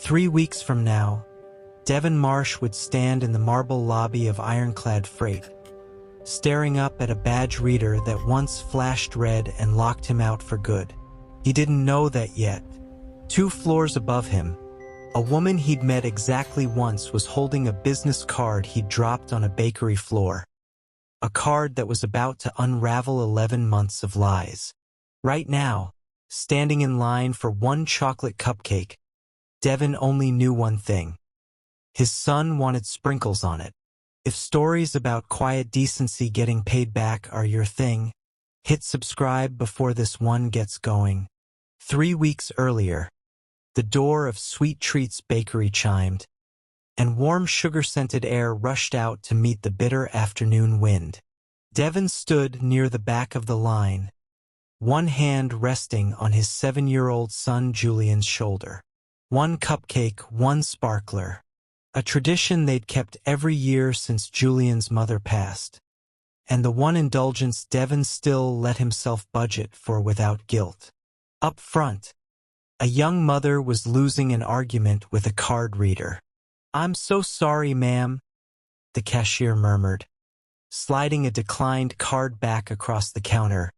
3 weeks from now, Devon Marsh would stand in the marble lobby of Ironclad Freight, staring up at a badge reader that once flashed red and locked him out for good. He didn't know that yet. 2 floors above him, a woman he'd met exactly once was holding a business card he'd dropped on a bakery floor. A card that was about to unravel 11 months of lies. Right now, standing in line for one chocolate cupcake, Devon only knew one thing. His son wanted sprinkles on it. If stories about quiet decency getting paid back are your thing, hit subscribe before this one gets going. 3 weeks earlier, the door of Sweet Treats Bakery chimed, and warm sugar-scented air rushed out to meet the bitter afternoon wind. Devon stood near the back of the line, one hand resting on his 7-year-old son Julian's shoulder. 1 cupcake, 1 sparkler. A tradition they'd kept every year since Julian's mother passed, and the one indulgence Devon still let himself budget for without guilt. Up front, a young mother was losing an argument with a card reader. "I'm so sorry, ma'am," the cashier murmured, sliding a declined card back across the counter,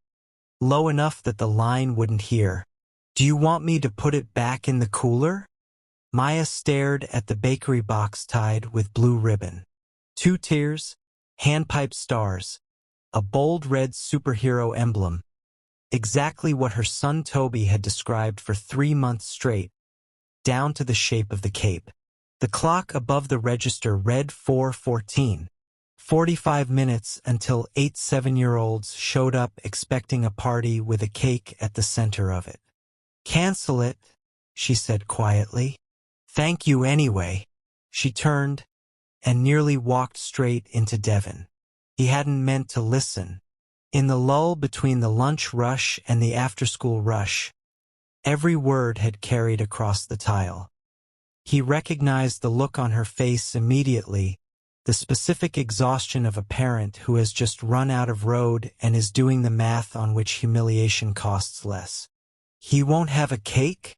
low enough that the line wouldn't hear. "Do you want me to put it back in the cooler?" Maya stared at the bakery box tied with blue ribbon. 2 tiers, handpipe stars, a bold red superhero emblem. Exactly what her son Toby had described for 3 months straight, down to the shape of the cape. The clock above the register read 4:14. 45 minutes until 8 7-year-olds showed up expecting a party with a cake at the center of it. "Cancel it," she said quietly. "Thank you anyway." She turned and nearly walked straight into Devon. He hadn't meant to listen. In the lull between the lunch rush and the after-school rush, every word had carried across the tile. He recognized the look on her face immediately, the specific exhaustion of a parent who has just run out of road and is doing the math on which humiliation costs less. "He won't have a cake?"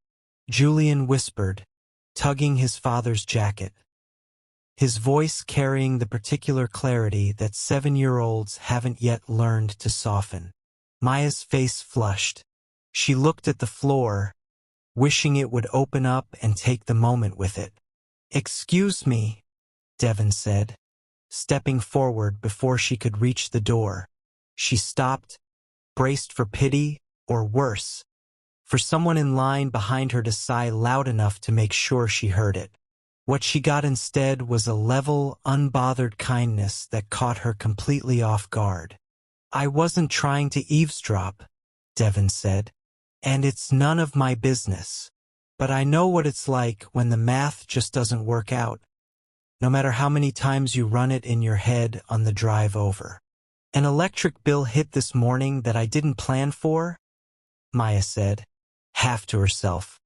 Julian whispered, tugging his father's jacket, his voice carrying the particular clarity that 7-year-olds haven't yet learned to soften. Maya's face flushed. She looked at the floor, wishing it would open up and take the moment with it. "Excuse me," Devon said, stepping forward before she could reach the door. She stopped, braced for pity, or worse, for someone in line behind her to sigh loud enough to make sure she heard it. What she got instead was a level, unbothered kindness that caught her completely off guard. "I wasn't trying to eavesdrop," Devon said, "and it's none of my business. But I know what it's like when the math just doesn't work out, no matter how many times you run it in your head on the drive over." "An electric bill hit this morning that I didn't plan for," Maya said, half to herself,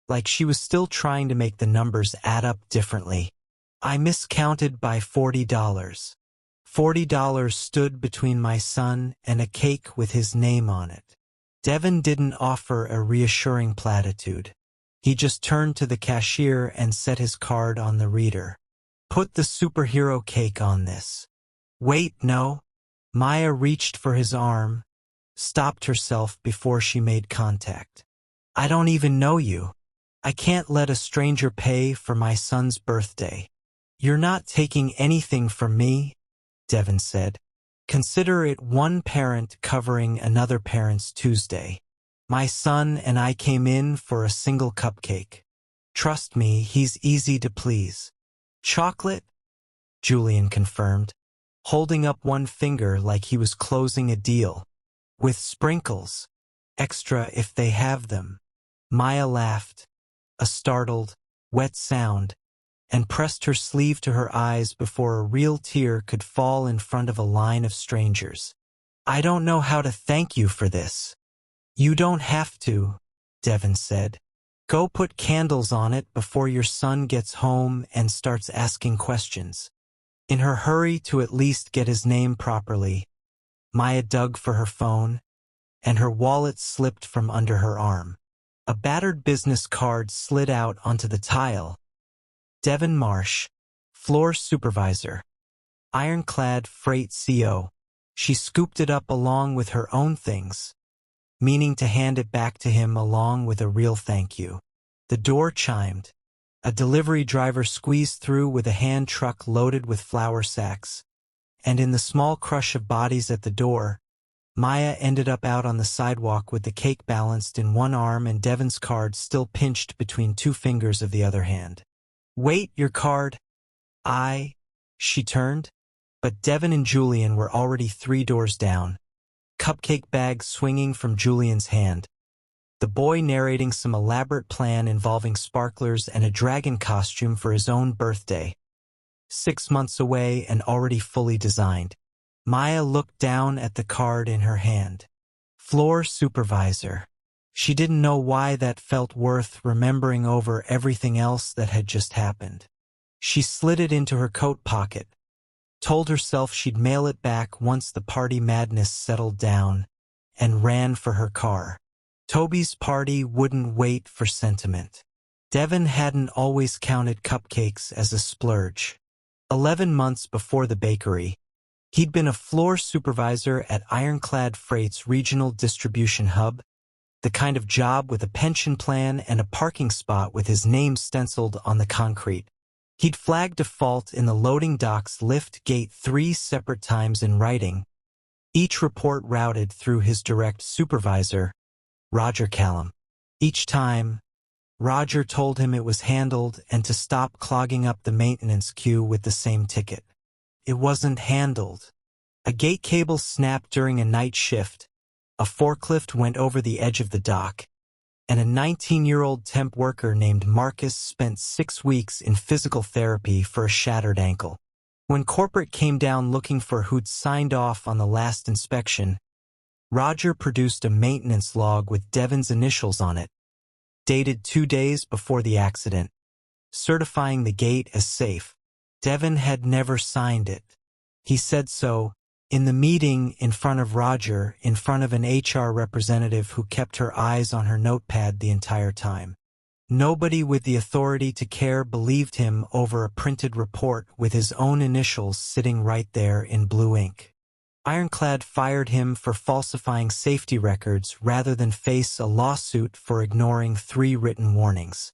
like she was still trying to make the numbers add up differently. "I miscounted by $40. $40 stood between my son and a cake with his name on it." Devon didn't offer a reassuring platitude. He just turned to the cashier and set his card on the reader. "Put the superhero cake on this." "Wait, no." Maya reached for his arm, stopped herself before she made contact. "I don't even know you. I can't let a stranger pay for my son's birthday." "You're not taking anything from me," Devon said. "Consider it one parent covering another parent's Tuesday. My son and I came in for a single cupcake. Trust me, he's easy to please." "Chocolate?" Julian confirmed, holding up one finger like he was closing a deal. "With sprinkles. Extra if they have them." Maya laughed, a startled, wet sound, and pressed her sleeve to her eyes before a real tear could fall in front of a line of strangers. "I don't know how to thank you for this." "You don't have to," Devon said. "Go put candles on it before your son gets home and starts asking questions." In her hurry to at least get his name properly, Maya dug for her phone, and her wallet slipped from under her arm. A battered business card slid out onto the tile. Devon Marsh, floor supervisor. Ironclad freight CO. She scooped it up along with her own things, meaning to hand it back to him along with a real thank you. The door chimed. A delivery driver squeezed through with a hand truck loaded with flour sacks. And in the small crush of bodies at the door, Maya ended up out on the sidewalk with the cake balanced in one arm and Devon's card still pinched between two fingers of the other hand. "Wait, your card." She turned, but Devon and Julian were already 3 doors down, cupcake bag swinging from Julian's hand, the boy narrating some elaborate plan involving sparklers and a dragon costume for his own birthday. 6 months away and already fully designed. Maya looked down at the card in her hand. Floor supervisor. She didn't know why that felt worth remembering over everything else that had just happened. She slid it into her coat pocket, told herself she'd mail it back once the party madness settled down, and ran for her car. Toby's party wouldn't wait for sentiment. Devon hadn't always counted cupcakes as a splurge. 11 months before the bakery, he'd been a floor supervisor at Ironclad Freight's regional distribution hub, the kind of job with a pension plan and a parking spot with his name stenciled on the concrete. He'd flagged a fault in the loading dock's lift gate 3 separate times in writing, each report routed through his direct supervisor, Roger Callum. Each time, Roger told him it was handled and to stop clogging up the maintenance queue with the same ticket. It wasn't handled. A gate cable snapped during a night shift, a forklift went over the edge of the dock, and a 19-year-old temp worker named Marcus spent 6 weeks in physical therapy for a shattered ankle. When corporate came down looking for who'd signed off on the last inspection, Roger produced a maintenance log with Devon's initials on it, dated 2 days before the accident, certifying the gate as safe. Devon had never signed it. He said so in the meeting in front of Roger, in front of an HR representative who kept her eyes on her notepad the entire time. Nobody with the authority to care believed him over a printed report with his own initials sitting right there in blue ink. Ironclad fired him for falsifying safety records rather than face a lawsuit for ignoring 3 written warnings.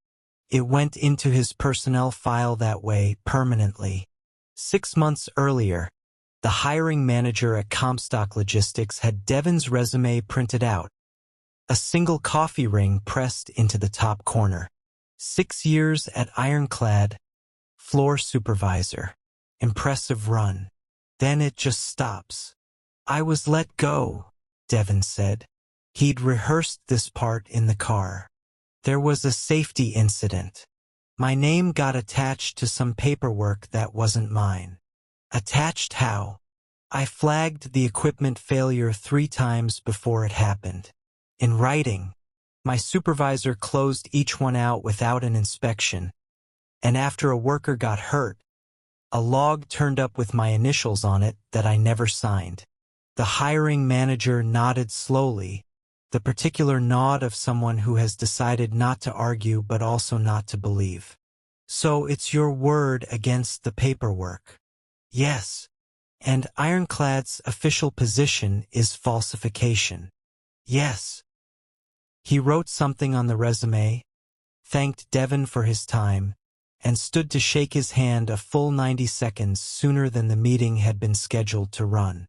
It went into his personnel file that way permanently. 6 months earlier, the hiring manager at Comstock Logistics had Devon's resume printed out, a single coffee ring pressed into the top corner. 6 years at Ironclad, floor supervisor. Impressive run. Then it just stops. "I was let go," Devon said. He'd rehearsed this part in the car. "There was a safety incident. My name got attached to some paperwork that wasn't mine." "Attached how?" "I flagged the equipment failure 3 times before it happened. In writing, my supervisor closed each one out without an inspection, and after a worker got hurt, a log turned up with my initials on it that I never signed." The hiring manager nodded slowly, the particular nod of someone who has decided not to argue but also not to believe. "So it's your word against the paperwork?" "Yes. And Ironclad's official position is falsification." "Yes." He wrote something on the resume, thanked Devon for his time, and stood to shake his hand a full 90 seconds sooner than the meeting had been scheduled to run.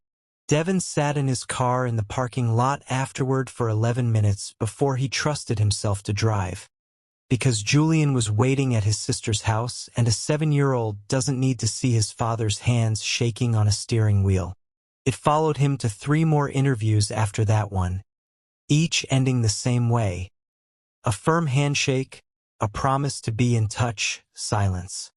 Devon sat in his car in the parking lot afterward for 11 minutes before he trusted himself to drive. Because Julian was waiting at his sister's house and a 7-year-old doesn't need to see his father's hands shaking on a steering wheel. It followed him to 3 more interviews after that one, each ending the same way. A firm handshake, a promise to be in touch, silence.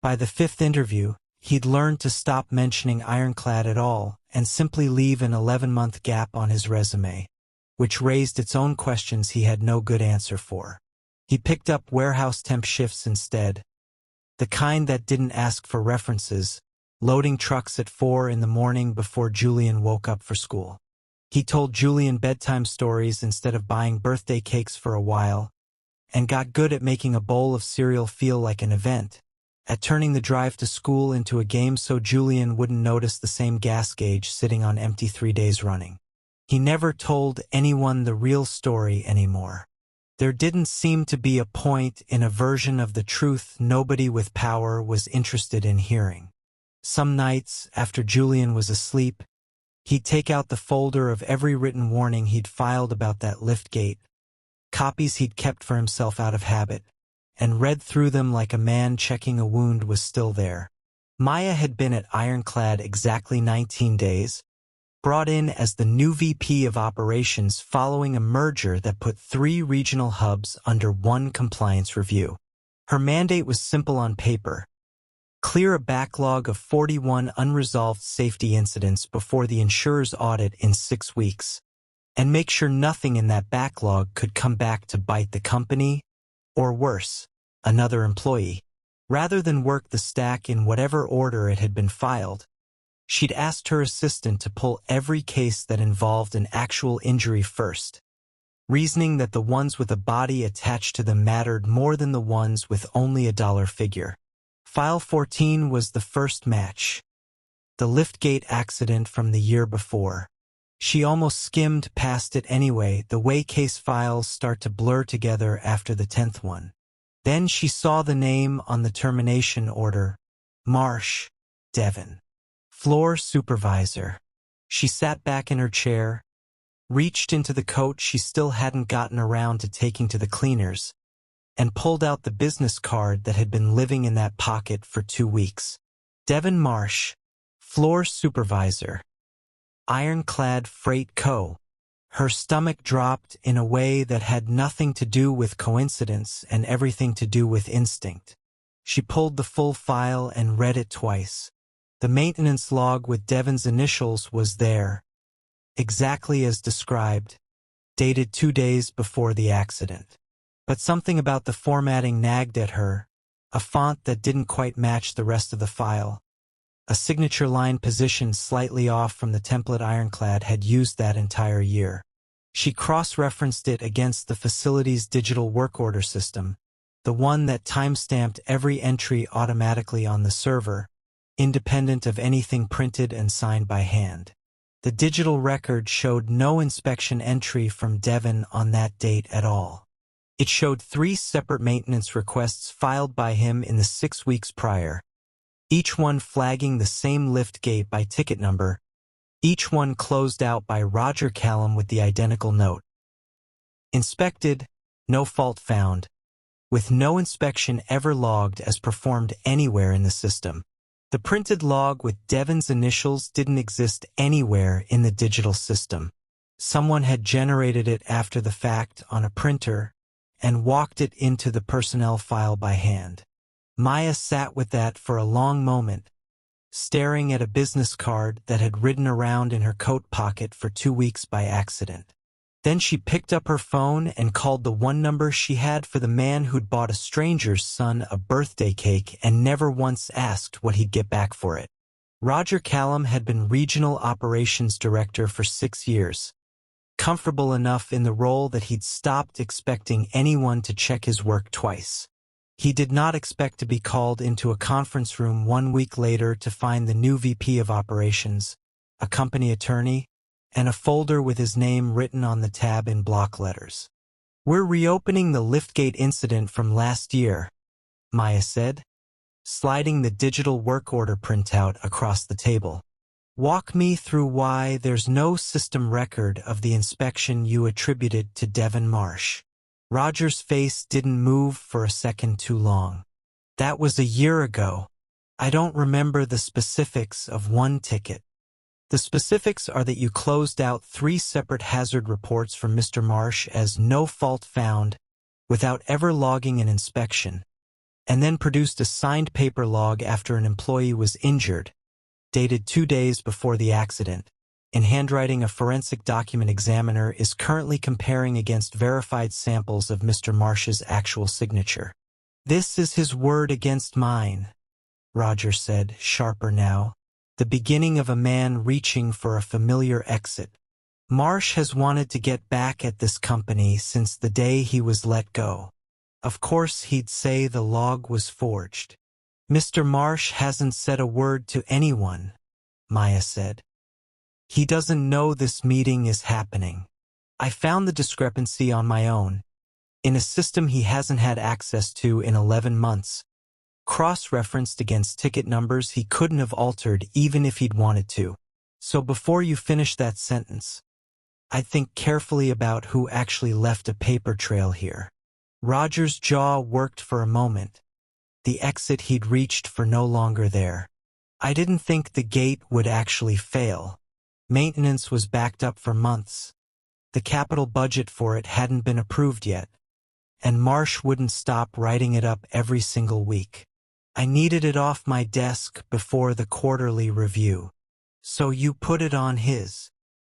By the 5th interview, he'd learned to stop mentioning Ironclad at all and simply leave an 11-month gap on his resume, which raised its own questions he had no good answer for. He picked up warehouse temp shifts instead, the kind that didn't ask for references, loading trucks at 4 in the morning before Julian woke up for school. He told Julian bedtime stories instead of buying birthday cakes for a while, and got good at making a bowl of cereal feel like an event, at turning the drive to school into a game so Julian wouldn't notice the same gas gauge sitting on empty 3 days running. He never told anyone the real story anymore. There didn't seem to be a point in a version of the truth nobody with power was interested in hearing. Some nights, after Julian was asleep, he'd take out the folder of every written warning he'd filed about that lift gate, copies he'd kept for himself out of habit, and read through them like a man checking a wound was still there. Maya had been at Ironclad exactly 19 days, brought in as the new VP of Operations following a merger that put 3 regional hubs under one compliance review. Her mandate was simple on paper: clear a backlog of 41 unresolved safety incidents before the insurer's audit in 6 weeks, and make sure nothing in that backlog could come back to bite the company, or worse, another employee. Rather than work the stack in whatever order it had been filed, she'd asked her assistant to pull every case that involved an actual injury first, reasoning that the ones with a body attached to them mattered more than the ones with only a dollar figure. File 14 was the first match, the liftgate accident from the year before. She almost skimmed past it anyway, the way case files start to blur together after the 10th one. Then she saw the name on the termination order: Marsh, Devon. Floor supervisor. She sat back in her chair, reached into the coat she still hadn't gotten around to taking to the cleaners, and pulled out the business card that had been living in that pocket for 2 weeks. Devon Marsh, floor supervisor, Ironclad Freight Co. Her stomach dropped in a way that had nothing to do with coincidence and everything to do with instinct. She pulled the full file and read it twice. The maintenance log with Devon's initials was there, exactly as described, dated 2 days before the accident. But something about the formatting nagged at her, a font that didn't quite match the rest of the file, a signature line positioned slightly off from the template Ironclad had used that entire year. She cross-referenced it against the facility's digital work order system, the one that time-stamped every entry automatically on the server, independent of anything printed and signed by hand. The digital record showed no inspection entry from Devon on that date at all. It showed 3 separate maintenance requests filed by him in the 6 weeks prior, each one flagging the same lift gate by ticket number, each one closed out by Roger Callum with the identical note: inspected, no fault found, with no inspection ever logged as performed anywhere in the system. The printed log with Devon's initials didn't exist anywhere in the digital system. Someone had generated it after the fact on a printer and walked it into the personnel file by hand. Maya sat with that for a long moment, staring at a business card that had ridden around in her coat pocket for 2 weeks by accident. Then she picked up her phone and called the one number she had for the man who'd bought a stranger's son a birthday cake and never once asked what he'd get back for it. Roger Callum had been regional operations director for 6 years, comfortable enough in the role that he'd stopped expecting anyone to check his work twice. He did not expect to be called into a conference room 1 week later to find the new VP of operations, a company attorney, and a folder with his name written on the tab in block letters. "We're reopening the liftgate incident from last year," Maya said, sliding the digital work order printout across the table. "Walk me through why there's no system record of the inspection you attributed to Devon Marsh." Roger's face didn't move for a second too long. "That was a year ago. I don't remember the specifics of one ticket. The specifics are that you closed out 3 separate hazard reports for Mr. Marsh as no fault found without ever logging an inspection, and then produced a signed paper log after an employee was injured, dated 2 days before the accident. In handwriting, a forensic document examiner is currently comparing against verified samples of Mr. Marsh's actual signature." "This is his word against mine," Roger said, sharper now, the beginning of a man reaching for a familiar exit. Marsh has wanted to get back at this company since the day he was let go. Of course he'd say the log was forged. Mr. Marsh hasn't said a word to anyone, Maya said. He doesn't know this meeting is happening. I found the discrepancy on my own, in a system he hasn't had access to in 11 months, cross-referenced against ticket numbers he couldn't have altered even if he'd wanted to. So before you finish that sentence, I'd think carefully about who actually left a paper trail here. Roger's jaw worked for a moment. The exit he'd reached for no longer there. I didn't think the gate would actually fail. Maintenance was backed up for months. The capital budget for it hadn't been approved yet, and Marsh wouldn't stop writing it up every single week. I needed it off my desk before the quarterly review. So you put it on his.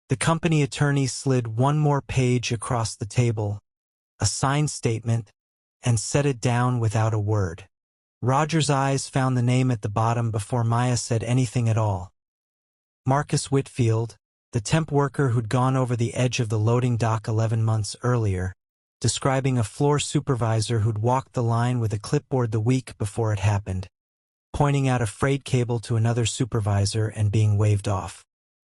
The company attorney slid one more page across the table, a signed statement, and set it down without a word. Roger's eyes found the name at the bottom before Maya said anything at all. Marcus Whitfield, the temp worker who'd gone over the edge of the loading dock 11 months earlier, describing a floor supervisor who'd walked the line with a clipboard the week before it happened, pointing out a frayed cable to another supervisor and being waved off.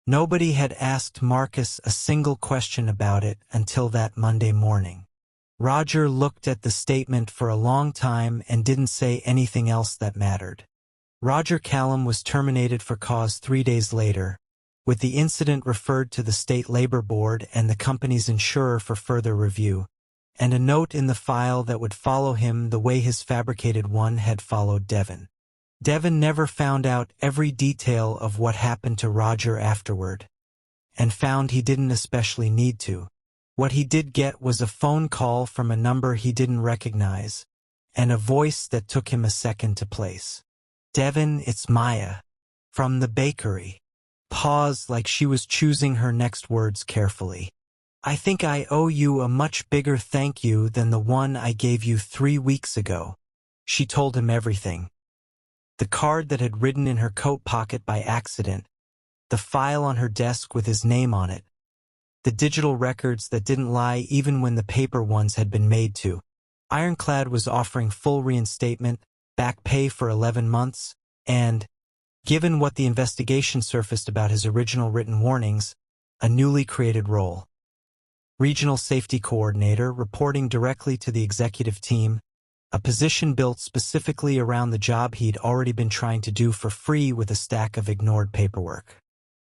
Nobody had asked Marcus a single question about it until that Monday morning. Roger looked at the statement for a long time and didn't say anything else that mattered. Roger Callum was terminated for cause 3 days later, with the incident referred to the State Labor Board and the company's insurer for further review, and a note in the file that would follow him the way his fabricated one had followed Devon. Devon never found out every detail of what happened to Roger afterward, and found he didn't especially need to. What he did get was a phone call from a number he didn't recognize, and a voice that took him a second to place. "Devon, it's Maya. From the bakery." Paused like she was choosing her next words carefully. "I think I owe you a much bigger thank you than the one I gave you 3 weeks ago." She told him everything. The card that had ridden in her coat pocket by accident, the file on her desk with his name on it, the digital records that didn't lie even when the paper ones had been made to. Ironclad was offering full reinstatement, back pay for 11 months, and, given what the investigation surfaced about his original written warnings, a newly created role. Regional Safety Coordinator, reporting directly to the executive team, a position built specifically around the job he'd already been trying to do for free with a stack of ignored paperwork.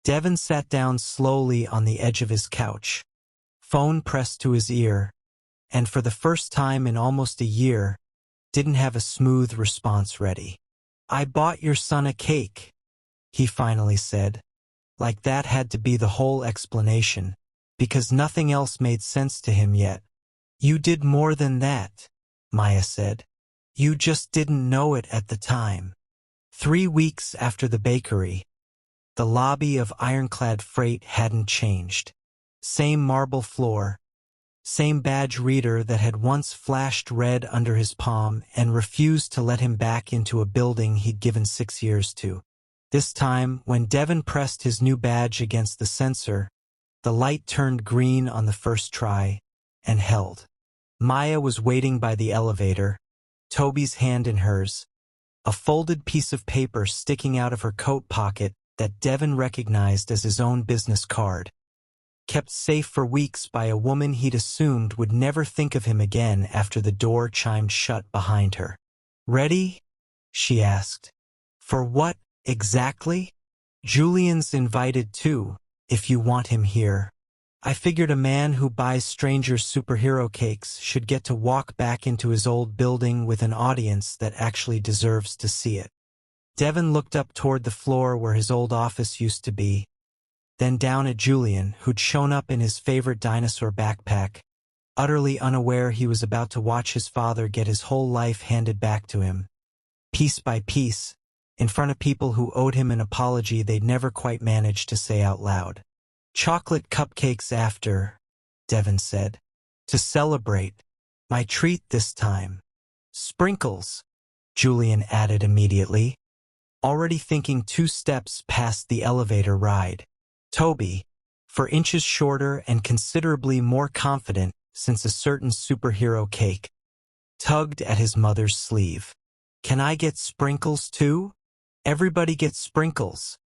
Devon sat down slowly on the edge of his couch, phone pressed to his ear, and for the first time in almost a year, didn't have a smooth response ready. "I bought your son a cake," he finally said. Like that had to be the whole explanation, because nothing else made sense to him yet. "You did more than that," Maya said. "You just didn't know it at the time." 3 weeks after the bakery, the lobby of Ironclad Freight hadn't changed. Same marble floor, same badge reader that had once flashed red under his palm and refused to let him back into a building he'd given 6 years to. This time, when Devon pressed his new badge against the sensor, the light turned green on the first try and held. Maya was waiting by the elevator, Toby's hand in hers, a folded piece of paper sticking out of her coat pocket that Devon recognized as his own business card, kept safe for weeks by a woman he'd assumed would never think of him again after the door chimed shut behind her. "Ready?" she asked. "For what, exactly?" "Julian's invited too, if you want him here. I figured a man who buys strangers superhero cakes should get to walk back into his old building with an audience that actually deserves to see it." Devon looked up toward the floor where his old office used to be, then down at Julian, who'd shown up in his favorite dinosaur backpack, utterly unaware he was about to watch his father get his whole life handed back to him, piece by piece, in front of people who owed him an apology they'd never quite managed to say out loud. "Chocolate cupcakes after," Devon said. "To celebrate. My treat this time." "Sprinkles," Julian added immediately, already thinking 2 steps past the elevator ride. "Toby, for inches shorter and considerably more confident since a certain superhero cake tugged at his mother's sleeve. "Can I get sprinkles too?" "Everybody gets sprinkles,"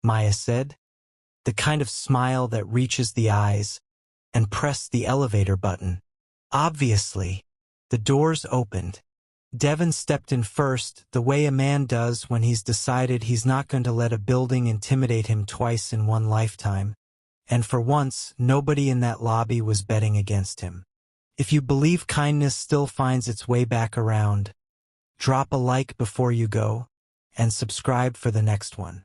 Maya said, the kind of smile that reaches the eyes, and pressed the elevator button. Obviously, the doors opened. Devon stepped in first, the way a man does when he's decided he's not going to let a building intimidate him twice in one lifetime. And for once, nobody in that lobby was betting against him. If you believe kindness still finds its way back around, drop a like before you go, and subscribe for the next one.